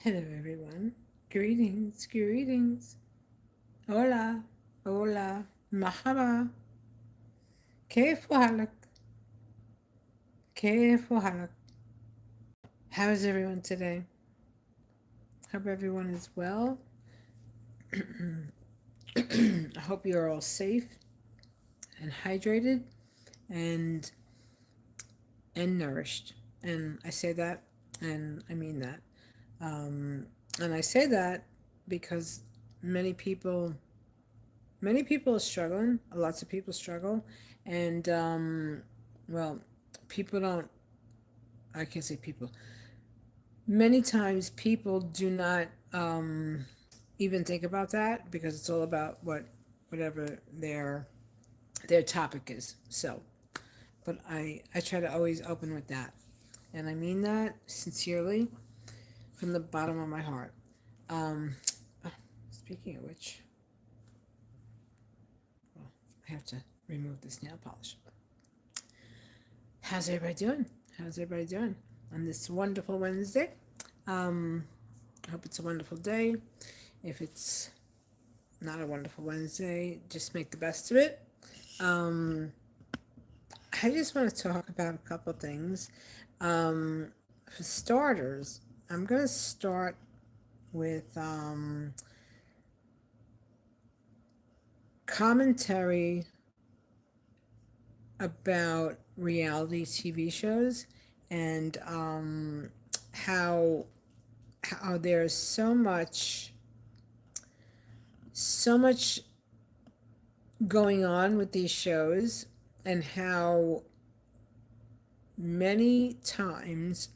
Hello, everyone. Greetings, greetings. Hola, hola, mahaba. كيف حالك? كيف حالك? How is everyone today? Hope everyone is well. I hope you're all safe and hydrated and nourished. And I say that, and I mean that. Um, and I say that because many people many people are struggling. Lots of people struggle, and well, people don't. I can't say people. Many times, people do not even think about that because it's all about whatever their topic is. So, but I try to always open with that, and I mean that sincerely from the bottom of my heart. Um, oh, speaking of which, well, I have to remove this nail polish. How's everybody doing? How's everybody doing on this wonderful Wednesday? Um, I hope it's a wonderful day. If it's not a wonderful Wednesday, just make the best of it. Um, I just want to talk about a couple things. For starters, I'm going to start with commentary about reality TV shows and how there's so much going on with these shows, and how many times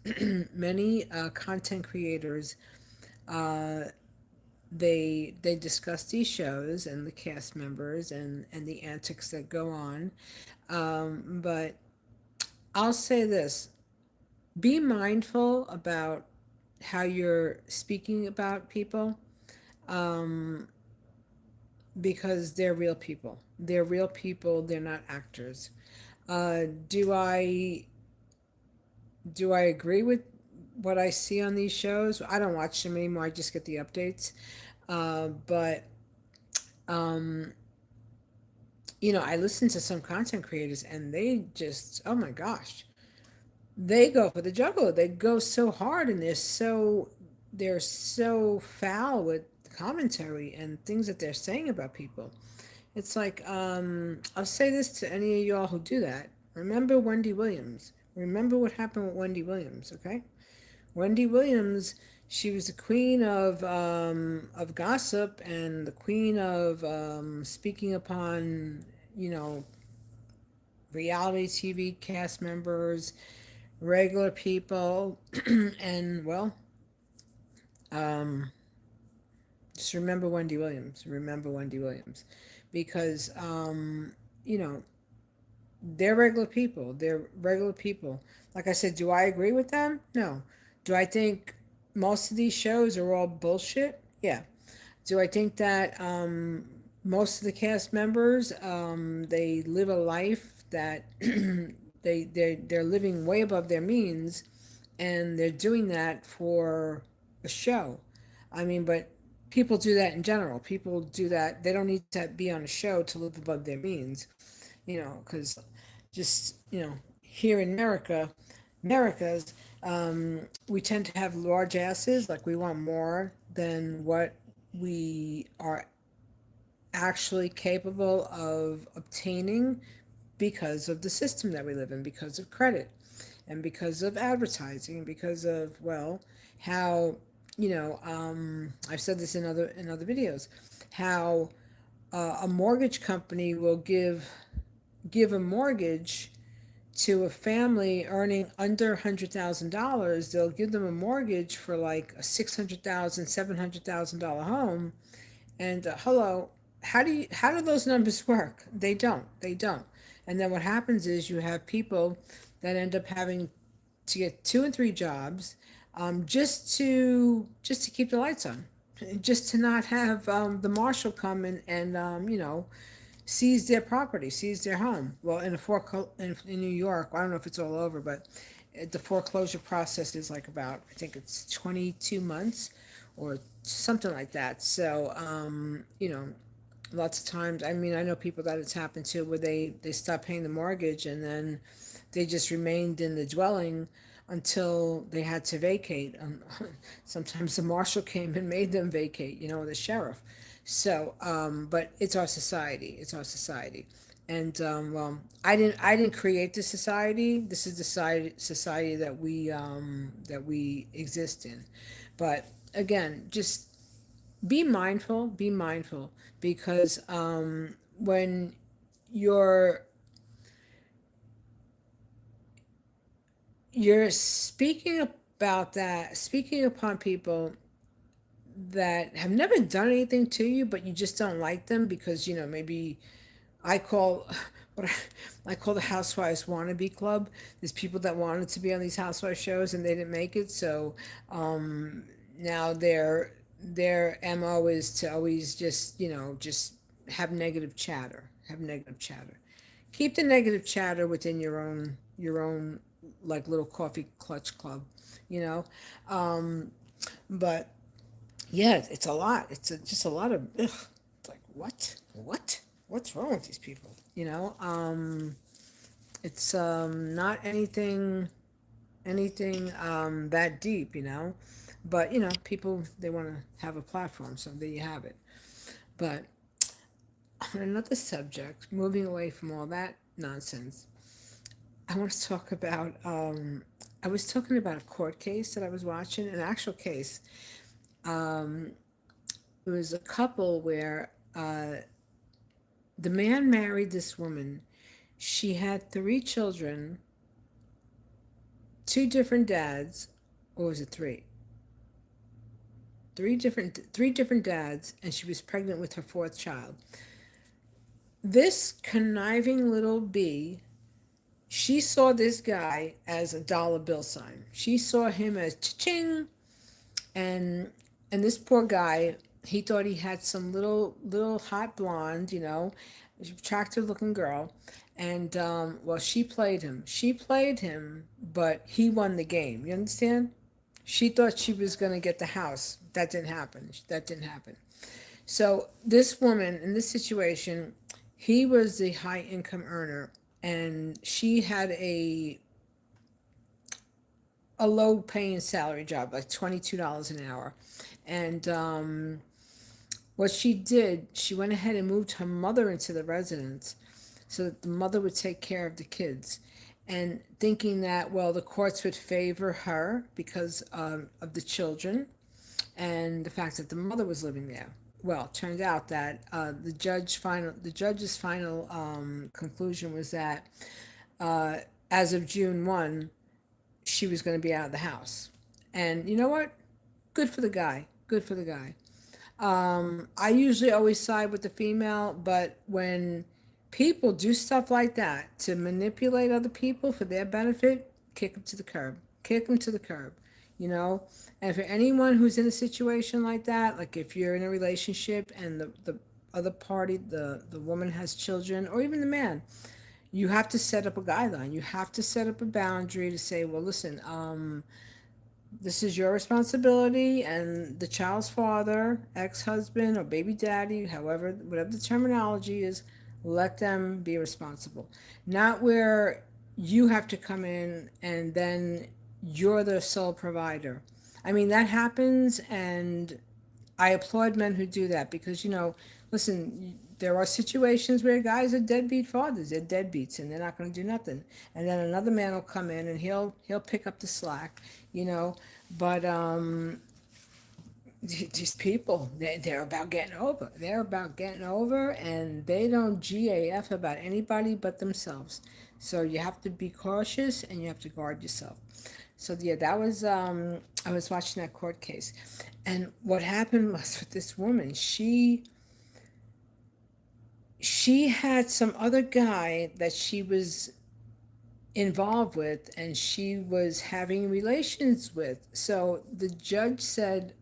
many content creators uh, they discuss these shows and the cast members and the antics that go on. But I'll say this: be mindful about how you're speaking about people, um, because they're real people. They're real people. They're not actors. Uh, do I do I agree with what I see on these shows? I don't watch them anymore. I just get the updates. But um, I listen to some content creators, and they just, oh my gosh, they go for the juggler. They go so hard, and they're so foul with commentary and things that they're saying about people. It's like, I'll say this to any of y'all who do that. Remember Wendy Williams. Remember what happened with Wendy Williams, okay? Wendy Williams, she was the queen of gossip and the queen of speaking upon, you know, reality TV cast members, regular people, and well, um, just remember Wendy Williams. Remember Wendy Williams, because you know they're regular people. They're regular people. Like I said, do I agree with them? No. Do I think most of these shows are all bullshit? Yeah. Do I think that most of the cast members they live a life that they're living way above their means, and they're doing that for a show? I mean, but people do that in general. People do that. They don't need to be on a show to live above their means, because just here in America's, we tend to have large asses. Like, we want more than what we are actually capable of obtaining, because of the system that we live in, because of credit, and because of advertising, because of, well, how, I've said this in other videos, how a mortgage company will give a mortgage to a family earning under $100,000. They'll give them a mortgage for like a $600,000, $700,000 home. And hello, how do those numbers work? They don't. And then what happens is you have people that end up having to get two and three jobs, just to keep the lights on, just to not have the marshal come and seize their property, seize their home. Well, in New York, I don't know if it's all over, but The foreclosure process is like about, I think it's 22 months or something like that. So, lots of times, I mean, I know people that it's happened to where they stopped paying the mortgage and then they just remained in the dwelling until they had to vacate. Sometimes the marshal came and made them vacate, the sheriff. So, but it's our society. It's our society. And well, I didn't create the society. This is the society that we exist in. But again, just be mindful, because when you're you're speaking about that, speaking upon people that have never done anything to you, but you just don't like them because maybe I call what I call the Housewives wannabe club. There's people that wanted to be on these housewife shows and they didn't make it, so now their MO is to always just have negative chatter, have negative chatter. Keep the negative chatter within your own like little coffee clutch club, you know. Um, but yeah, it's a lot. Just a lot of ugh. It's like what's wrong with these people? It's not anything that deep, but people, they want to have a platform, so there you have it. But on another subject, moving away from all that nonsense, I want to talk about. I was talking about a court case that I was watching, an actual case. Um, it was a couple where the man married this woman. She had three children, two different dads, or was it three? Three different dads, and she was pregnant with her fourth child. This conniving little bee, she saw this guy as a dollar bill sign. She saw him as ching, and this poor guy, he thought he had some little hot blonde, attractive looking girl, and well, she played him. She played him, but he won the game. You understand? She thought she was going to get the house. That didn't happen. That didn't happen. So this woman in this situation, he was the high income earner, and she had a low paying salary job, like $22 an hour. And what she did, she went ahead and moved her mother into the residence so that the mother would take care of the kids. And thinking that, well, the courts would favor her because of the children and the fact that the mother was living there. Well, it turned out that the judge's final conclusion was that as of June 1, she was going to be out of the house. And you know what? Good for the guy. Good for the guy. I usually always side with the female, but when people do stuff like that to manipulate other people for their benefit, kick them to the curb. Kick them to the curb, you know? And for anyone who's in a situation like that, like if you're in a relationship and the other party, the woman has children, or even the man, you have to set up a guideline. You have to set up a boundary to say, well, listen, this is your responsibility, and the child's father, ex-husband, or baby daddy, however, whatever the terminology is, let them be responsible. Not where you have to come in and then you're the sole provider. I mean, that happens, and I applaud men who do that because, listen, there are situations where guys are deadbeat fathers. They're deadbeats, and they're not going to do nothing. And then another man will come in and he'll pick up the slack, you know. But these people, they're about getting over. They're about getting over, and they don't GAF about anybody but themselves. So you have to be cautious and you have to guard yourself. So yeah, that was I was watching that court case, and what happened was with this woman, she had some other guy that she was involved with and she was having relations with. So the judge said,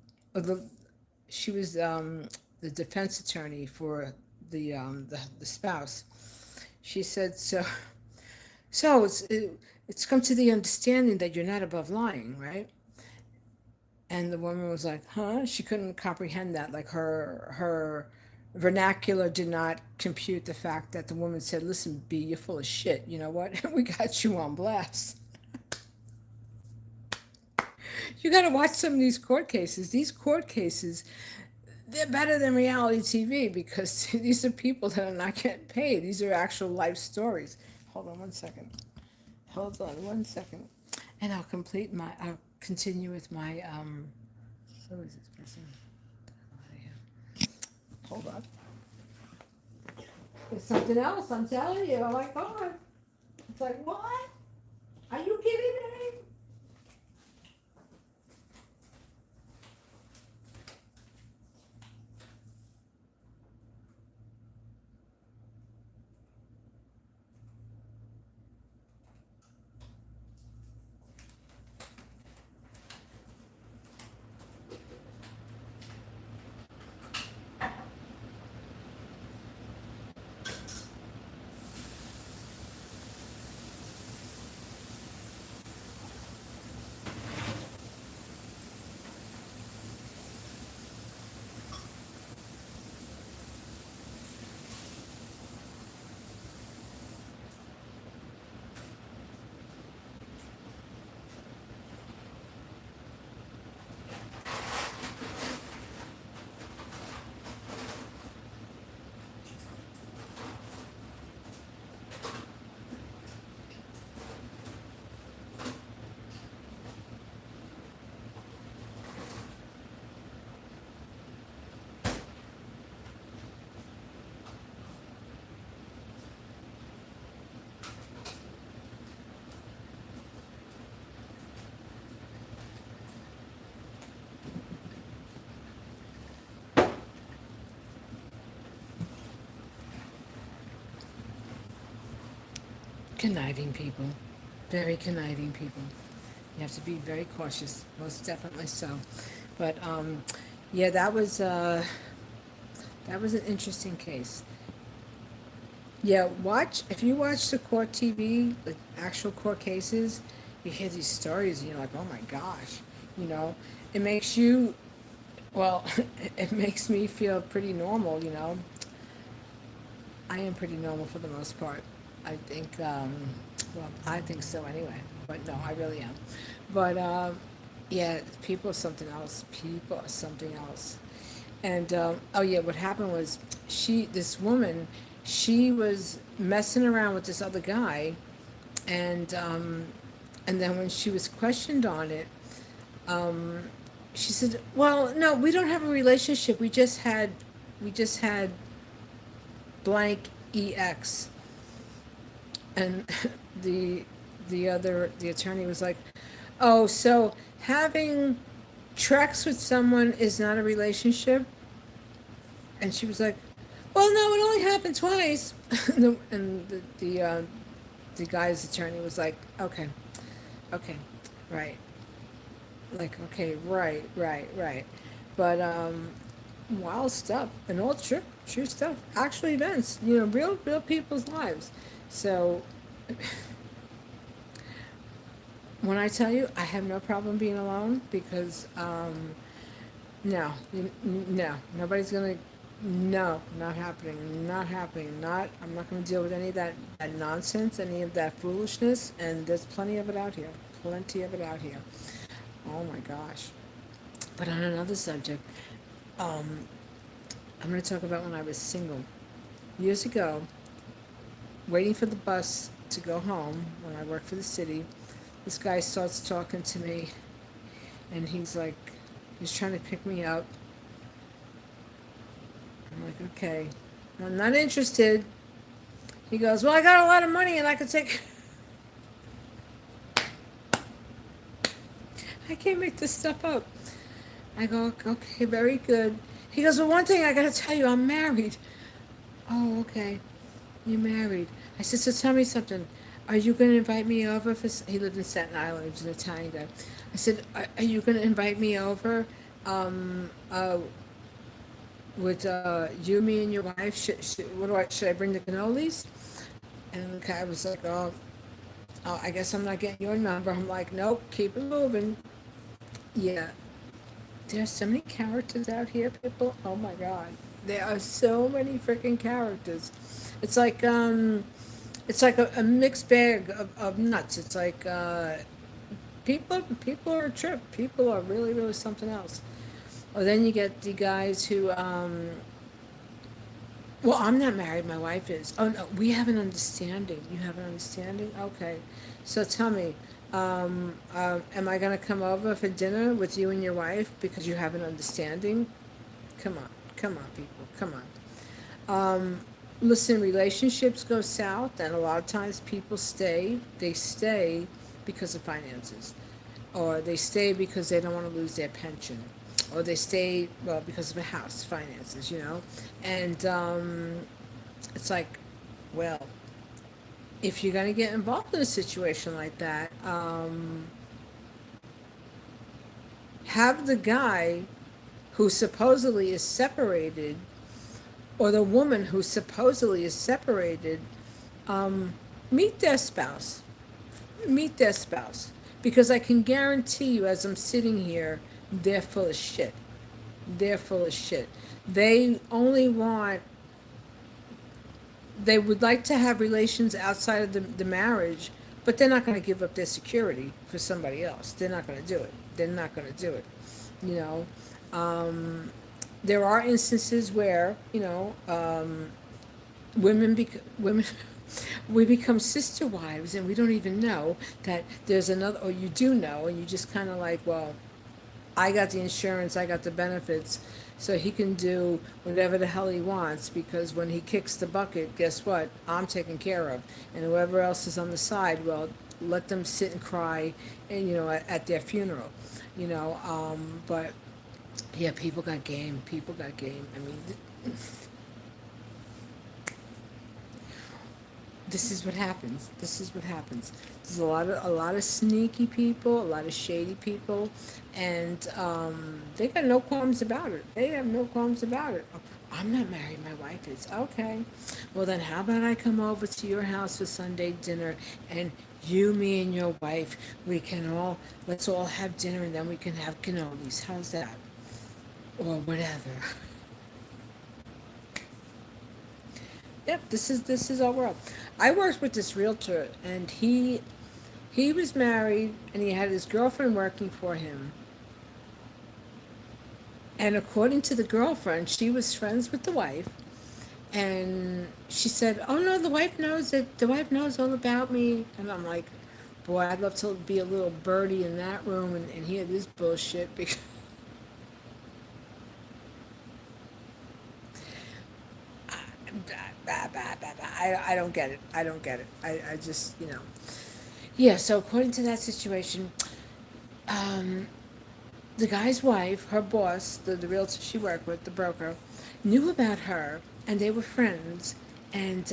she was the defense attorney for the spouse. She said, so it's it's come to the understanding that you're not above lying, right? And the woman was like, huh? She couldn't comprehend that. Like her vernacular did not compute the fact that the woman said, listen, B, you're full of shit. You know what? We got you on blast. You got to watch some of these court cases. These court cases, they're better than reality TV because these are people that are not getting paid. These are actual life stories. Hold on one second. Hold on one second. And I'll continue with my, who is this person? Hold on. There's something else, I'm telling you. Oh my God. It's like, what? Are you kidding me? Conniving people. Very conniving people. You have to be very cautious, most definitely so. But yeah, that was an interesting case. Yeah, watch if you watch the court TV, the actual court cases, you hear these stories and you're like, oh my gosh, you know, it makes you well, it makes me feel pretty normal, you know. I am pretty normal for the most part. I think, well, I think so anyway. But no, I really am. But yeah, people are something else. People are something else. And oh yeah, what happened was this woman, she was messing around with this other guy, and then when she was questioned on it, she said, "Well, no, we don't have a relationship. We just had blank ex." And the the attorney was like, "Oh, so having sex with someone is not a relationship?" And she was like, "Well, no, it only happened twice." And the guy's attorney was like, "Okay, okay, right, like okay, right." But wild stuff and all true stuff, actual events, you know, real people's lives. So when I tell you, I have no problem being alone because no, no, nobody's gonna. No, not happening. Not happening. Not. I'm not gonna deal with any of that nonsense, any of that foolishness. And there's plenty of it out here. Plenty of it out here. Oh my gosh. But on another subject, um, I'm gonna talk about when I was single years ago, waiting for the bus to go home when I worked for the city. This guy starts talking to me, and he's like, he's trying to pick me up. I'm like, okay, I'm not interested. He goes, well, I got a lot of money and I could take. I can't make this stuff up. I go, okay, very good. He goes, well, one thing I gotta tell you, I'm married. Oh, okay, you're married. I said, so tell me something. Are you gonna invite me over for? He lived in Staten Island. He was an Italian guy. I said, are you gonna invite me over? Um, uh, with you, me, and your wife? What do I? Should I bring the cannolis? And the guy was like, oh, Oh, I guess I'm not getting your number. I'm like, nope, keep it moving. Yeah, there's so many characters out here, people. Oh my god, there are so many freaking characters. It's like a mixed bag of nuts. It's like people are a trip. People are really something else. Or then you get the guys who well, I'm not married. My wife is. Oh no, we have an understanding. You have an understanding. Okay, so tell me, am I gonna come over for dinner with you and your wife because you have an understanding? Come on, people, come on. Listen, relationships go south, and a lot of times people stay. They stay because of finances, or they stay because they don't want to lose their pension, or they stay well because of a house, finances, and it's like, well, if you're going to get involved in a situation like that, have the guy who supposedly is separated, or the woman who supposedly is separated, um, meet their spouse. Meet their spouse. Because I can guarantee you, as I'm sitting here, they're full of shit. They're full of shit. They only want, they would like to have relations outside of the marriage, but they're not going to give up their security for somebody else. They're not going to do it. They're not going to do it. You know, there are instances where women we become sister wives and we don't even know that there's another, or you do know, and you just kind of like, well, I got the insurance, I got the benefits, so he can do whatever the hell he wants because when he kicks the bucket, guess what? I'm taken care of. And whoever else is on the side, well, let them sit and cry and at their funeral. But yeah, people got game. People got game. I mean, this is what happens. This is what happens. There's a lot of sneaky people, a lot of shady people, and they got no qualms about it. They have no qualms about it. I'm not married. My wife is. Okay. Well, then how about I come over to your house for Sunday dinner, and you, me, and your wife, let's all have dinner, and then we can have cannolis. How's that? Or whatever. Yep, this is our world. I worked with this realtor, and he was married, and he had his girlfriend working for him. And according to the girlfriend, she was friends with the wife, and she said, "Oh no, the wife knows it. The wife knows all about me." And I'm like, "Boy, I'd love to be a little birdie in that room and hear this bullshit because." I don't get it. I don't get it. I just, Yeah, so according to that situation, um, the guy's wife, her boss, the realtor she worked with, the broker, knew about her, and they were friends, and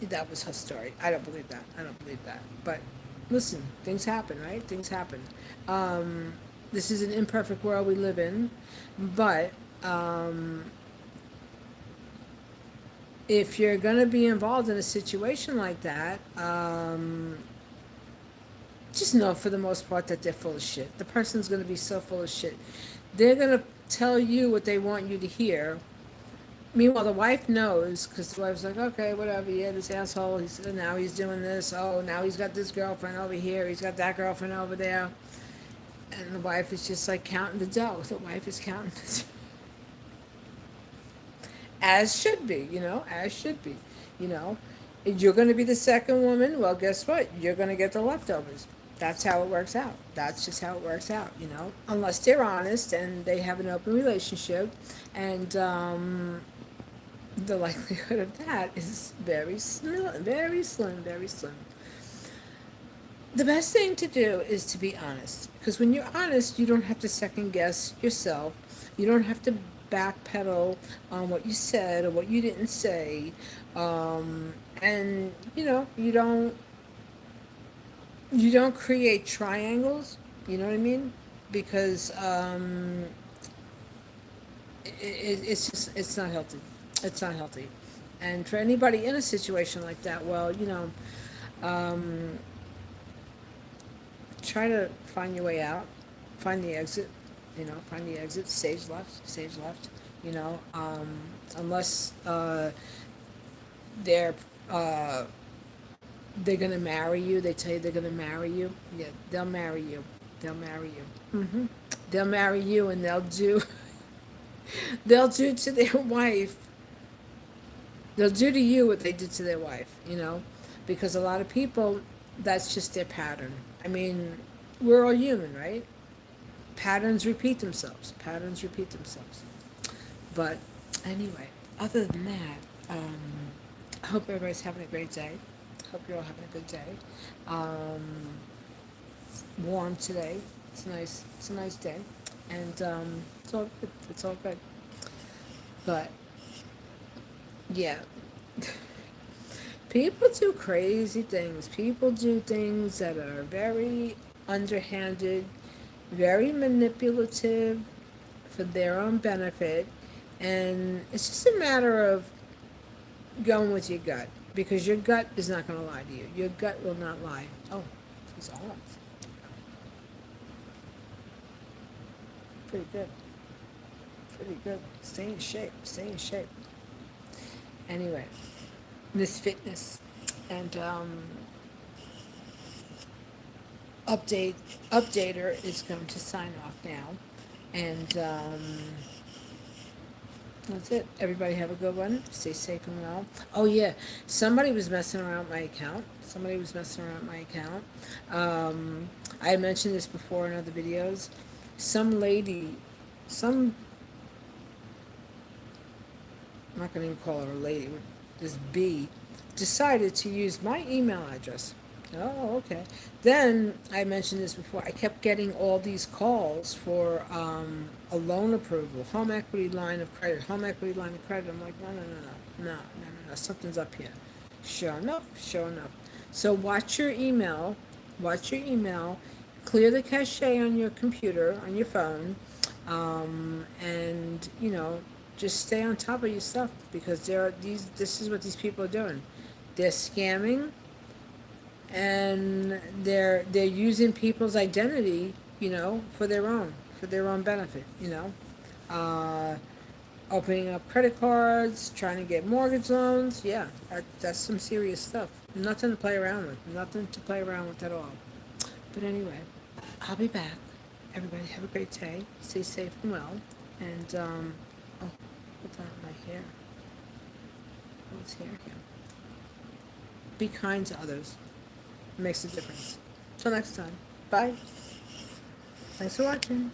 that was her story. I don't believe that. I don't believe that. But listen, things happen, right? Things happen. This is an imperfect world we live in, but if you're going to be involved in a situation like that, just know for the most part that they're full of shit. The person's going to be so full of shit. They're going to tell you what they want you to hear. Meanwhile, the wife knows because the wife's like, okay, whatever. Yeah, this asshole. Now he's doing this. Oh, now he's got this girlfriend over here. He's got that girlfriend over there. And the wife is just like counting the dough. The wife is counting the dough. As should be, as should be, you know. You're going to be the second woman. Well, guess what? You're going to get the leftovers. That's how it works out. That's just how it works out. Unless they're honest and they have an open relationship, and the likelihood of that is very slim, very slim, very slim. The best thing to do is to be honest, because when you're honest, you don't have to second guess yourself. You don't have to backpedal on what you said or what you didn't say, and you don't create triangles. You know what I mean? Because it's just it's not healthy. It's not healthy. And for anybody in a situation like that, well, try to find your way out, find the exit, find the exit, stage left, you know, unless they're uh, they're gonna marry you. They tell you they're gonna marry you. Yeah, they'll marry you. They'll marry you. They'll marry you, and they'll do they'll do to their wife. They'll do to you what they did to their wife. Because a lot of people, that's just their pattern. I mean, we're all human, right? Patterns repeat themselves. Patterns repeat themselves. But anyway, other than that, I hope everybody's having a great day. Hope you're all having a good day. Um, Warm today. It's nice. It's a nice day, and it's all good. It's all good. But yeah, people do crazy things. People do things that are very underhanded, very manipulative for their own benefit, and it's just a matter of going with your gut, because your gut is not going to lie to you. Your gut will not lie. Oh, he's on. Pretty good. Pretty good. Stay in shape. Stay in shape. Anyway, Miss Fitness and update updater is going to sign off now, and that's it. Everybody have a good one. Stay safe and well. Oh yeah, somebody was messing around my account. Somebody was messing around my account. I had mentioned this before in other videos. Some lady, some I'm not going to even call her a lady. This B decided to use my email address. Oh, okay. Then I mentioned this before. I kept getting all these calls for a loan approval, home equity line of credit, home equity line of credit. I'm like, no. Something's up here. Sure enough, sure enough. So watch your email. Watch your email. Clear the cache on your computer, on your phone, and just stay on top of your stuff, because this is what these people are doing. They're scamming, and they're using people's identity, for their own benefit, uh, opening up credit cards, trying to get mortgage loans. Yeah, that's some serious stuff. Nothing to play around with. Nothing to play around with at all. But anyway, I'll be back. Everybody have a great day. Stay safe and well. And oh, hold on, my hair. What's hair here? Be kind to others. It makes a difference. Till next time. Bye. Thanks for watching.